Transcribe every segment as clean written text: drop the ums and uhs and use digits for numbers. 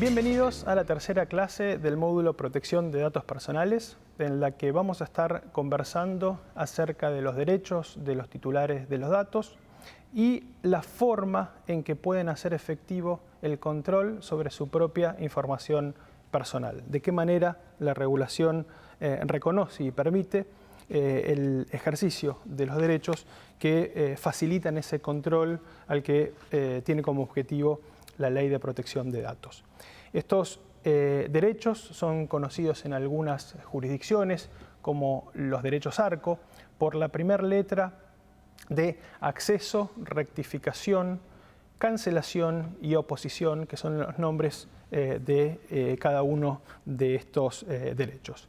Bienvenidos a la tercera clase del módulo Protección de Datos Personales, en la que vamos a estar conversando acerca de los derechos de los titulares de los datos y la forma en que pueden hacer efectivo el control sobre su propia información personal. De qué manera la regulación reconoce y permite el ejercicio de los derechos que facilitan ese control al que tiene como objetivo la Ley de Protección de Datos. Estos derechos son conocidos en algunas jurisdicciones como los derechos ARCO por la primera letra de acceso, rectificación, cancelación y oposición, que son los nombres de cada uno de estos derechos.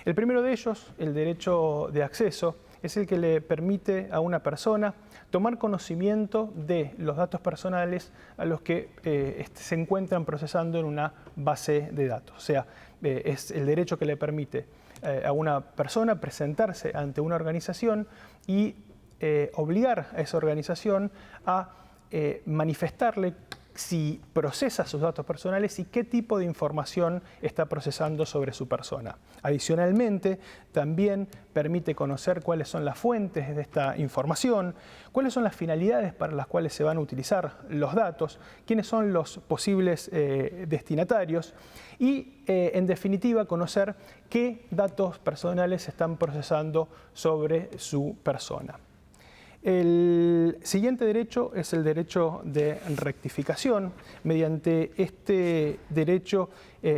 El primero de ellos, el derecho de acceso, es el que le permite a una persona tomar conocimiento de los datos personales a los que se encuentran procesando en una base de datos. O sea, es el derecho que le permite a una persona presentarse ante una organización y obligar a esa organización a manifestarle si procesa sus datos personales y qué tipo de información está procesando sobre su persona. Adicionalmente, también permite conocer cuáles son las fuentes de esta información, cuáles son las finalidades para las cuales se van a utilizar los datos, quiénes son los posibles destinatarios y, en definitiva, conocer qué datos personales se están procesando sobre su persona. El siguiente derecho es el derecho de rectificación. Mediante este derecho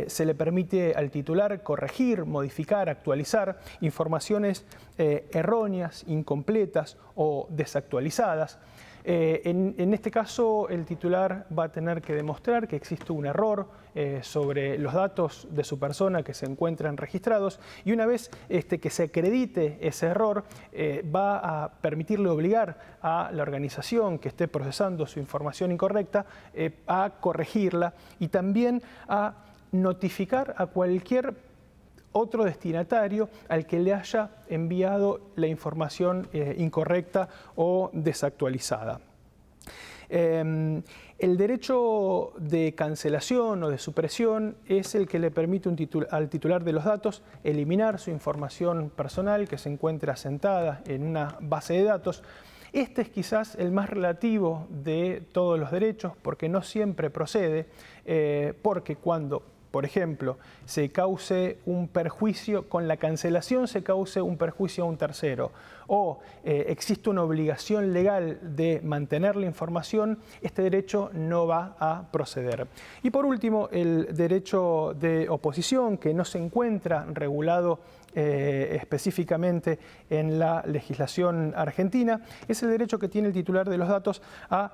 se le permite al titular corregir, modificar, actualizar informaciones erróneas, incompletas o desactualizadas. En este caso, el titular va a tener que demostrar que existe un error sobre los datos de su persona que se encuentran registrados y una vez que se acredite ese error, va a permitirle obligar a la organización que esté procesando su información incorrecta a corregirla y también a notificar a cualquier otro destinatario al que le haya enviado la información incorrecta o desactualizada. El derecho de cancelación o de supresión es el que le permite al titular de los datos eliminar su información personal que se encuentra asentada en una base de datos. Este es quizás el más relativo de todos los derechos porque no siempre procede, porque cuando, por ejemplo, se cause un perjuicio, con la cancelación se cause un perjuicio a un tercero, o existe una obligación legal de mantener la información, este derecho no va a proceder. Y por último, el derecho de oposición, que no se encuentra regulado específicamente en la legislación argentina, es el derecho que tiene el titular de los datos a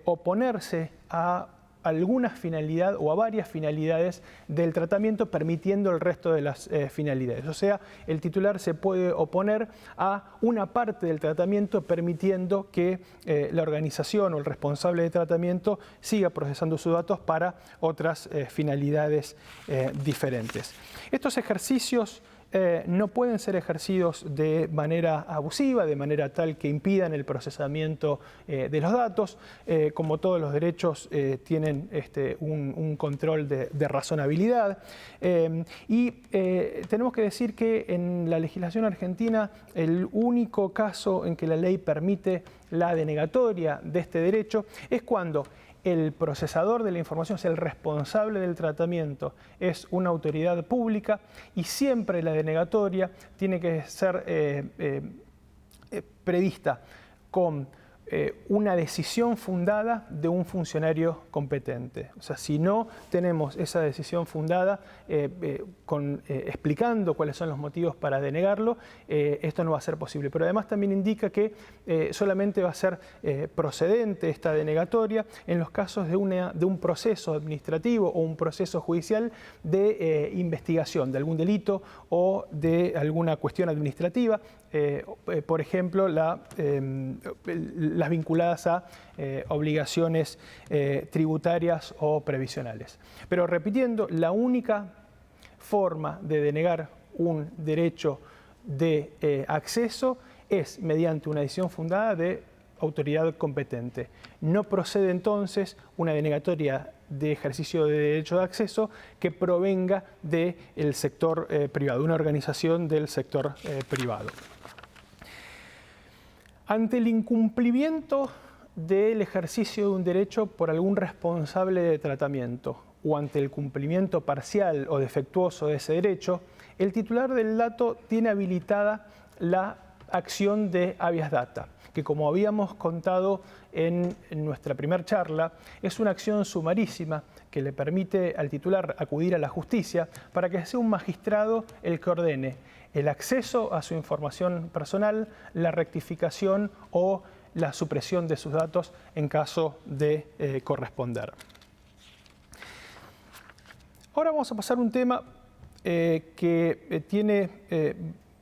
oponerse a alguna finalidad o a varias finalidades del tratamiento, permitiendo el resto de las finalidades. O sea, el titular se puede oponer a una parte del tratamiento, permitiendo que la organización o el responsable de tratamiento siga procesando sus datos para otras finalidades diferentes. Estos ejercicios no pueden ser ejercidos de manera abusiva, de manera tal que impidan el procesamiento de los datos. Como todos los derechos tienen un control de razonabilidad. Y tenemos que decir que en la legislación argentina el único caso en que la ley permite la denegatoria de este derecho es cuando el procesador de la información, o sea, el responsable del tratamiento, es una autoridad pública y siempre la denegatoria tiene que ser prevista con una decisión fundada de un funcionario competente. O sea, si no tenemos esa decisión fundada explicando cuáles son los motivos para denegarlo, esto no va a ser posible. Pero además también indica que solamente va a ser procedente esta denegatoria en los casos de un proceso administrativo o un proceso judicial de investigación de algún delito o de alguna cuestión administrativa, por ejemplo, las vinculadas a obligaciones tributarias o previsionales. Pero repitiendo, la única forma de denegar un derecho de acceso es mediante una decisión fundada de autoridad competente. No procede entonces una denegatoria de ejercicio de derecho de acceso que provenga del sector privado, una organización del sector privado. Ante el incumplimiento del ejercicio de un derecho por algún responsable de tratamiento o ante el cumplimiento parcial o defectuoso de ese derecho, el titular del dato tiene habilitada la acción de habeas data, que como habíamos contado en nuestra primera charla, es una acción sumarísima que le permite al titular acudir a la justicia para que sea un magistrado el que ordene el acceso a su información personal, la rectificación o la supresión de sus datos en caso de corresponder. Ahora vamos a pasar a un tema que tiene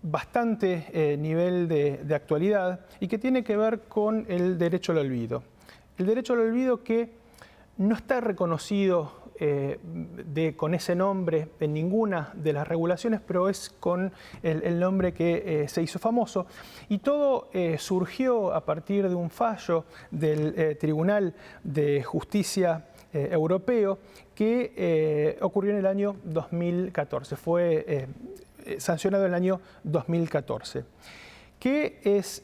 bastante nivel de actualidad y que tiene que ver con el derecho al olvido. El derecho al olvido que no está reconocido con ese nombre en ninguna de las regulaciones, pero es con el nombre que se hizo famoso. Y todo surgió a partir de un fallo del Tribunal de Justicia Europeo que ocurrió en el año 2014. Fue sancionado en el año 2014. ¿Qué es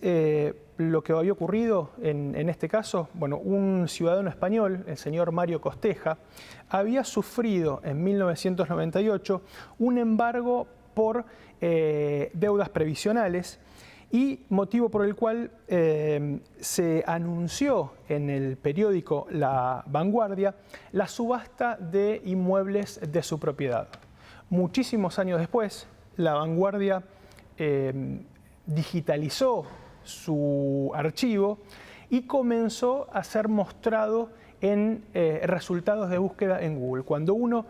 lo que había ocurrido en este caso? Bueno, un ciudadano español, el señor Mario Costeja, había sufrido en 1998 un embargo por deudas previsionales y motivo por el cual se anunció en el periódico La Vanguardia la subasta de inmuebles de su propiedad. Muchísimos años después, La Vanguardia digitalizó su archivo y comenzó a ser mostrado en resultados de búsqueda en Google. Cuando uno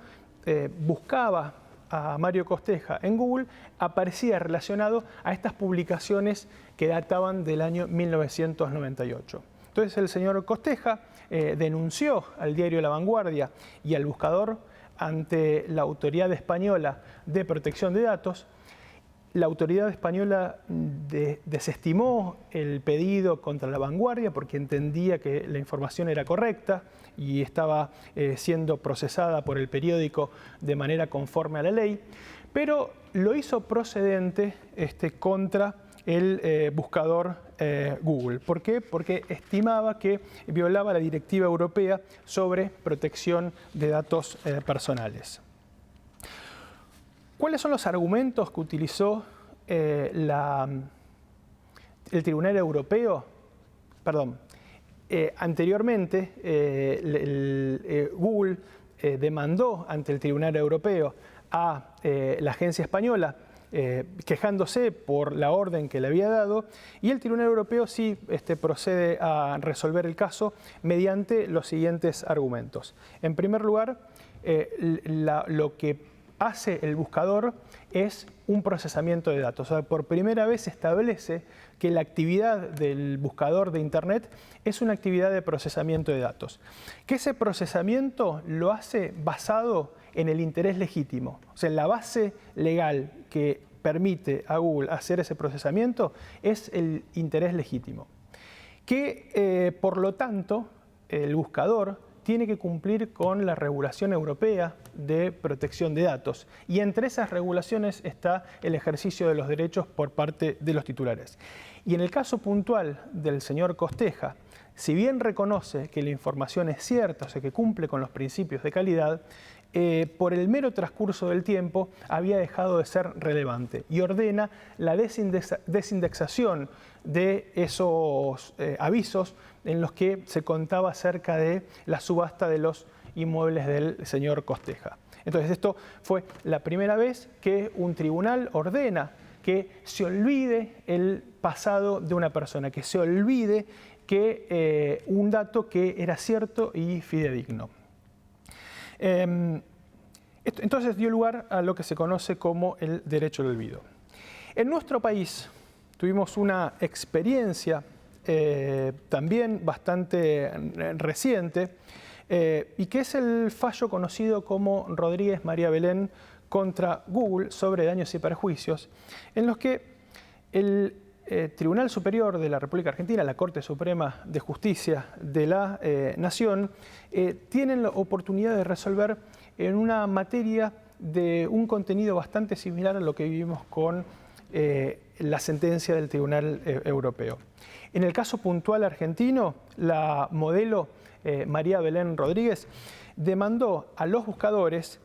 buscaba a Mario Costeja en Google, aparecía relacionado a estas publicaciones que databan del año 1998. Entonces el señor Costeja denunció al diario La Vanguardia y al buscador ante la Autoridad Española de Protección de Datos. La autoridad española desestimó el pedido contra La Vanguardia porque entendía que la información era correcta y estaba siendo procesada por el periódico de manera conforme a la ley, pero lo hizo procedente contra el buscador Google. ¿Por qué? Porque estimaba que violaba la Directiva Europea sobre protección de datos personales. ¿Cuáles son los argumentos que utilizó el Tribunal Europeo? Perdón, anteriormente Google demandó ante el Tribunal Europeo a la agencia española quejándose por la orden que le había dado, y el Tribunal Europeo sí procede a resolver el caso mediante los siguientes argumentos. En primer lugar, lo que hace el buscador es un procesamiento de datos. O sea, por primera vez se establece que la actividad del buscador de Internet es una actividad de procesamiento de datos. Que ese procesamiento lo hace basado en el interés legítimo. O sea, la base legal que permite a Google hacer ese procesamiento es el interés legítimo. Que, por lo tanto, el buscador tiene que cumplir con la regulación europea de protección de datos. Y entre esas regulaciones está el ejercicio de los derechos por parte de los titulares. Y en el caso puntual del señor Costeja, si bien reconoce que la información es cierta, o sea que cumple con los principios de calidad, por el mero transcurso del tiempo había dejado de ser relevante y ordena la desindexación de esos avisos en los que se contaba acerca de la subasta de los inmuebles del señor Costeja. Entonces esto fue la primera vez que un tribunal ordena que se olvide el pasado de una persona, que se olvide que un dato que era cierto y fidedigno. Entonces dio lugar a lo que se conoce como el derecho al olvido. En nuestro país tuvimos una experiencia también bastante reciente y que es el fallo conocido como Rodríguez María Belén contra Google sobre daños y perjuicios, en los que el Tribunal Superior de la República Argentina, la Corte Suprema de Justicia de la Nación, tienen la oportunidad de resolver en una materia de un contenido bastante similar a lo que vivimos con la sentencia del Tribunal Europeo. En el caso puntual argentino, la modelo María Belén Rodríguez demandó a los buscadores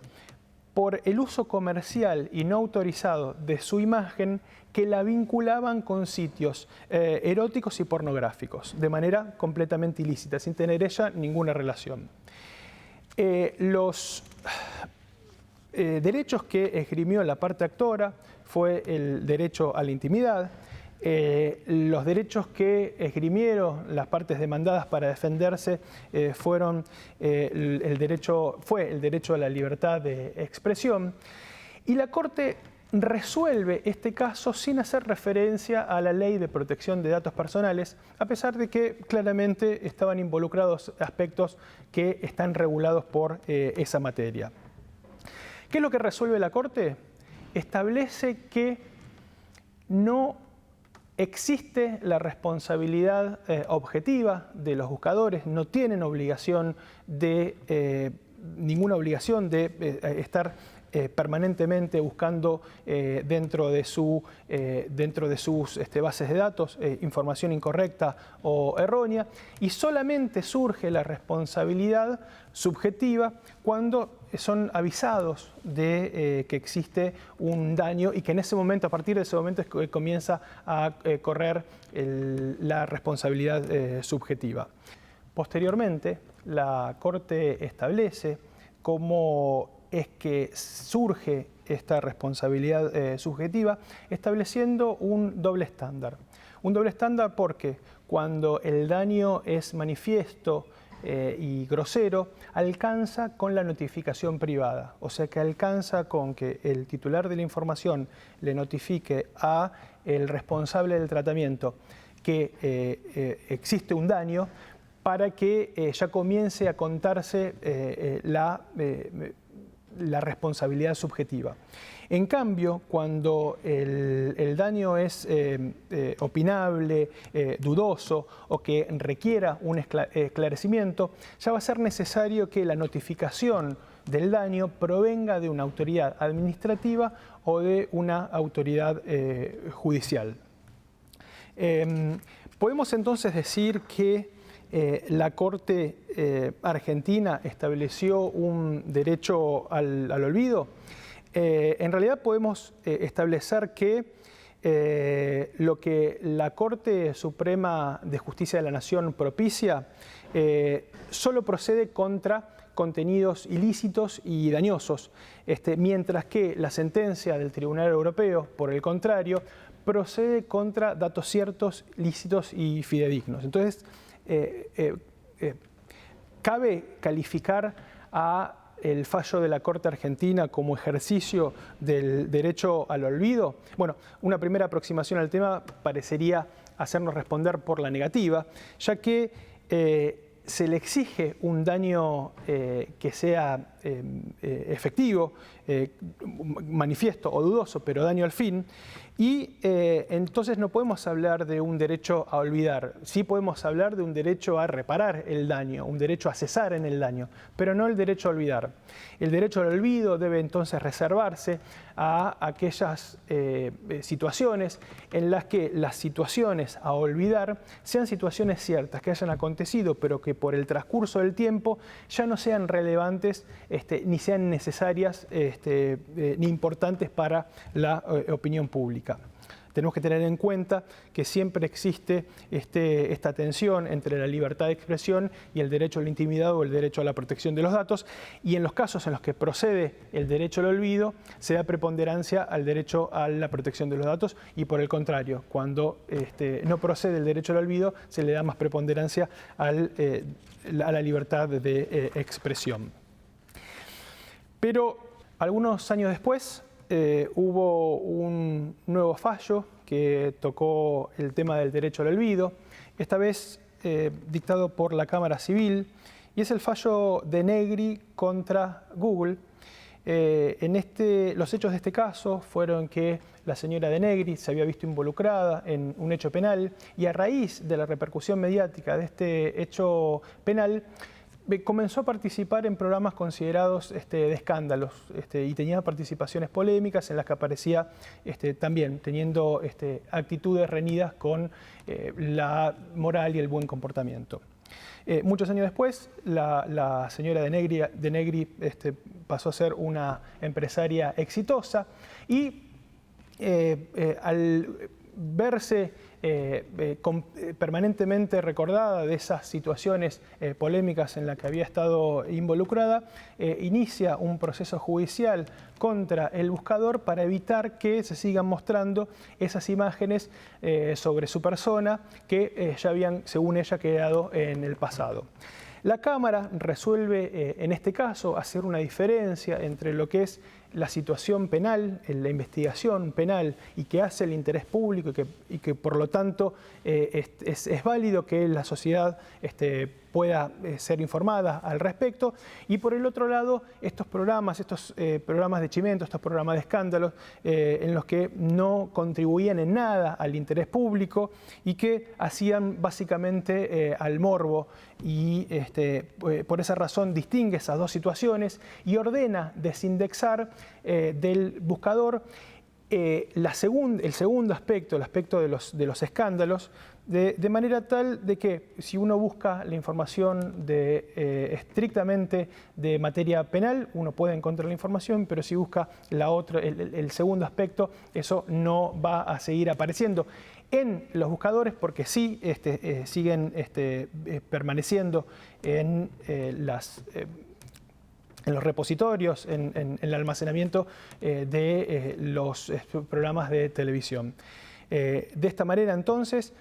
por el uso comercial y no autorizado de su imagen que la vinculaban con sitios eróticos y pornográficos, de manera completamente ilícita, sin tener ella ninguna relación. Los derechos que esgrimió la parte actora fue el derecho a la intimidad. Los derechos que esgrimieron las partes demandadas para defenderse fue el derecho a la libertad de expresión, y la Corte resuelve este caso sin hacer referencia a la Ley de Protección de Datos Personales, a pesar de que claramente estaban involucrados aspectos que están regulados por esa materia. ¿Qué es lo que resuelve la Corte? Establece que no existe la responsabilidad objetiva de los buscadores, no tienen ninguna obligación de estar permanentemente buscando dentro de sus bases de datos información incorrecta o errónea, y solamente surge la responsabilidad subjetiva cuando son avisados de que existe un daño y que en ese momento, a partir de ese momento, es que comienza a correr la responsabilidad subjetiva. Posteriormente, la Corte establece cómo es que surge esta responsabilidad subjetiva, estableciendo un doble estándar. Un doble estándar porque cuando el daño es manifiesto y grosero, alcanza con la notificación privada, o sea que alcanza con que el titular de la información le notifique a el responsable del tratamiento que existe un daño, para que ya comience a contarse la responsabilidad subjetiva. En cambio, cuando el daño es opinable, dudoso o que requiera un esclarecimiento, ya va a ser necesario que la notificación del daño provenga de una autoridad administrativa o de una autoridad judicial. Podemos entonces decir que la Corte argentina estableció un derecho al olvido. En realidad podemos establecer que lo que la Corte Suprema de Justicia de la Nación propicia solo procede contra contenidos ilícitos y dañosos, mientras que la sentencia del Tribunal Europeo, por el contrario, procede contra datos ciertos, lícitos y fidedignos. Entonces, ¿cabe calificar el fallo de la Corte Argentina como ejercicio del derecho al olvido? Bueno, una primera aproximación al tema parecería hacernos responder por la negativa, ya que se le exige un daño que sea efectivo, manifiesto o dudoso, pero daño al fin, y entonces no podemos hablar de un derecho a olvidar. Sí podemos hablar de un derecho a reparar el daño, un derecho a cesar en el daño, pero no el derecho a olvidar. El derecho al olvido debe entonces reservarse a aquellas situaciones en las que las situaciones a olvidar sean situaciones ciertas, que hayan acontecido, pero que por el transcurso del tiempo ya no sean relevantes ni sean necesarias ni importantes para la opinión pública. Tenemos que tener en cuenta que siempre existe esta tensión entre la libertad de expresión y el derecho a la intimidad o el derecho a la protección de los datos, y en los casos en los que procede el derecho al olvido se da preponderancia al derecho a la protección de los datos, y por el contrario, cuando no procede el derecho al olvido se le da más preponderancia a la libertad de expresión. Pero algunos años después hubo un nuevo fallo que tocó el tema del derecho al olvido, esta vez dictado por la Cámara Civil, y es el fallo de Negri contra Google, Los hechos de este caso fueron que la señora De Negri se había visto involucrada en un hecho penal y a raíz de la repercusión mediática de este hecho penal comenzó a participar en programas considerados de escándalos y tenía participaciones polémicas en las que aparecía también teniendo actitudes reñidas con la moral y el buen comportamiento. Muchos años después, la señora De Negri pasó a ser una empresaria exitosa y al verse permanentemente recordada de esas situaciones polémicas en las que había estado involucrada, inicia un proceso judicial contra el buscador para evitar que se sigan mostrando esas imágenes sobre su persona que ya habían, según ella, quedado en el pasado. La Cámara resuelve en este caso hacer una diferencia entre lo que es la situación penal, la investigación penal y que hace el interés público y que por lo tanto es válido que la sociedad pueda ser informada al respecto, y por el otro lado estos programas de chimento, estos programas de escándalos en los que no contribuían en nada al interés público y que hacían básicamente al morbo, y por esa razón distingue esas dos situaciones y ordena desindexar del buscador el segundo aspecto, el aspecto de los escándalos, de manera tal de que si uno busca la información estrictamente de materia penal, uno puede encontrar la información, pero si busca el segundo aspecto, eso no va a seguir apareciendo en los buscadores, porque sí siguen permaneciendo en los repositorios, en el almacenamiento de los programas de televisión. De esta manera, entonces,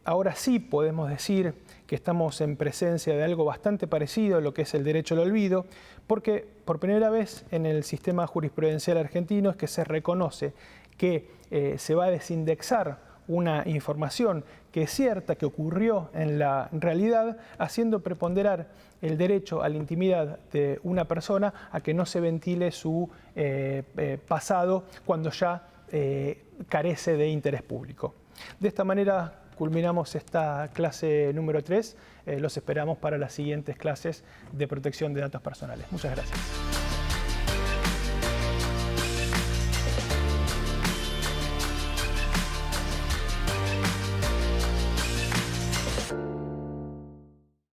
ahora sí podemos decir que estamos en presencia de algo bastante parecido a lo que es el derecho al olvido, porque por primera vez en el sistema jurisprudencial argentino es que se reconoce que se va a desindexar una información que es cierta, que ocurrió en la realidad, haciendo preponderar el derecho a la intimidad de una persona a que no se ventile su pasado cuando ya carece de interés público. De esta manera culminamos esta clase número 3. Los esperamos para las siguientes clases de protección de datos personales. Muchas gracias.